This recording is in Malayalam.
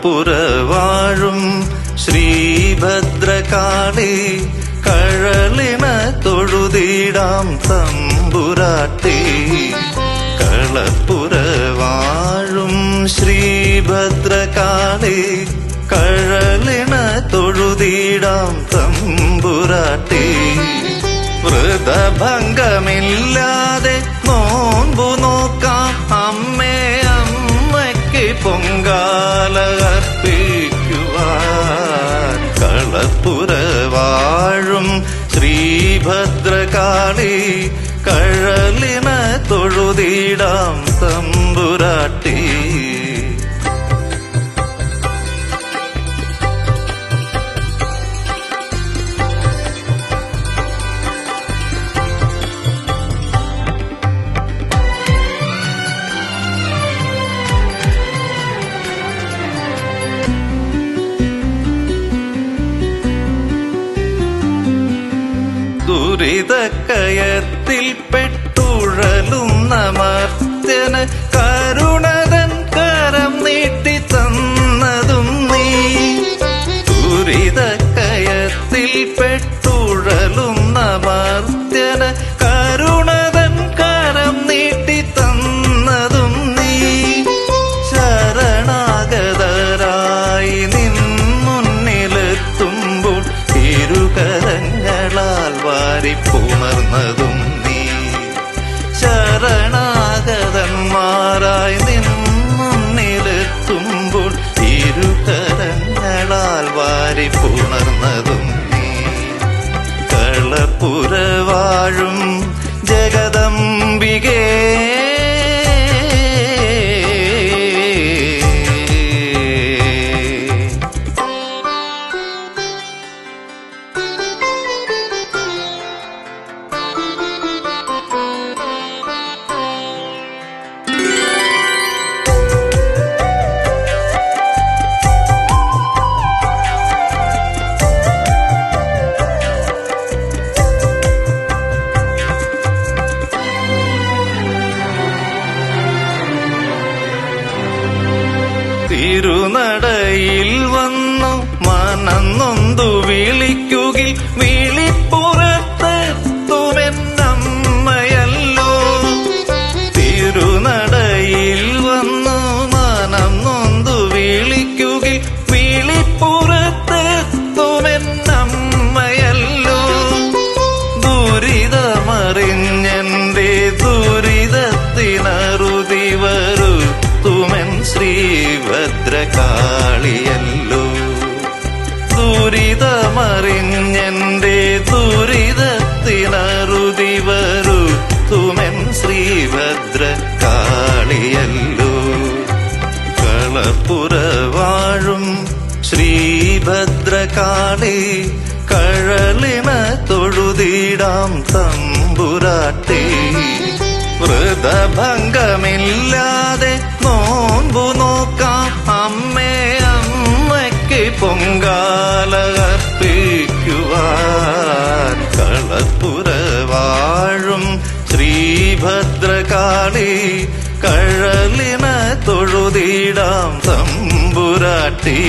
കളപ്പുരവാഴും ശ്രീഭദ്രകാളി കഴലിന തൊഴുതിടാം തമ്പുരാട്ടി. കളപ്പുരവാഴും ശ്രീഭദ്രകാളി കഴലിന തൊഴുതിടാം തമ്പുരാട്ടി. വ്രതഭംഗമില്ലാതെ നോമ്പു നോക്കാം അമ്മേ, അമ്മയ്ക്ക് പൊങ്കാല അർപ്പിക്കുവാൻ. കളപ്പുരവാഴും ശ്രീഭദ്രകാളി കഴലിന തൊഴുതിടാം തമ്പുരാട്ടി. ദുരിതക്കയത്തിൽ പെട്ടുഴലുന്ന മർത്യന് കരുണതൻ കരം നീട്ടി തന്നതും നീ. ദുരിതക്കയത്തിൽ പെട്ടുഴലുന്ന മർത്യന് കരുണതൻ കരം നീട്ടി തന്നതും നീ. ശരണാഗതരായി നിൻ മുന്നിലെത്തുമ്പോൾ ഇരുകരങ്ങളാൽ വാരിപ്പുണർന്നതും നീ. ശരണാഗതന്മാരായി നിൻ മുന്നിലെത്തുമ്പോൾ ഇരുകരങ്ങളാൽ വാരിപ്പുണർന്നതും നീ. കളപ്പുരവാഴും ജഗദംബികേ, തിരുനടയിൽ വന്നു മനന്നൊന്തു വിളിക്കുകിൽ വിളിപ്പുറത്തെത്തുമെന്നമ്മയല്ലോ. തിരുനടയിൽ വന്നു മനന്നൊന്തു വിളിക്കുകിൽ വിളിപ്പുറത്തെത്തുമെന്നമ്മയല്ലോ. ദുരിതമറിഞ്ഞെന്റെ ദുരിതത്തിനറുതി വരുത്തുമെൻ ശ്രീഭദ്രകാളിയല്ലോ. ദുരിതമറിഞ്ഞെന്റെ ദുരിതത്തിനറുതി വരുത്തുമെൻ ശ്രീഭദ്രകാളിയല്ലോ. കളപ്പുരവാഴും ശ്രീഭദ്രകാളി കഴലിന തൊഴുതിടാം തമ്പുരാട്ടി. വ്രതഭംഗമില്ലാതെ നോമ്പു നോക്കാം അമ്മേ, അമ്മയ്ക്ക് പൊങ്കാല അർപ്പിക്കുവാൻ. കളപ്പുരവാഴും ശ്രീഭദ്രകാളി കഴലിന തൊഴുതിടാം തമ്പുരാട്ടി.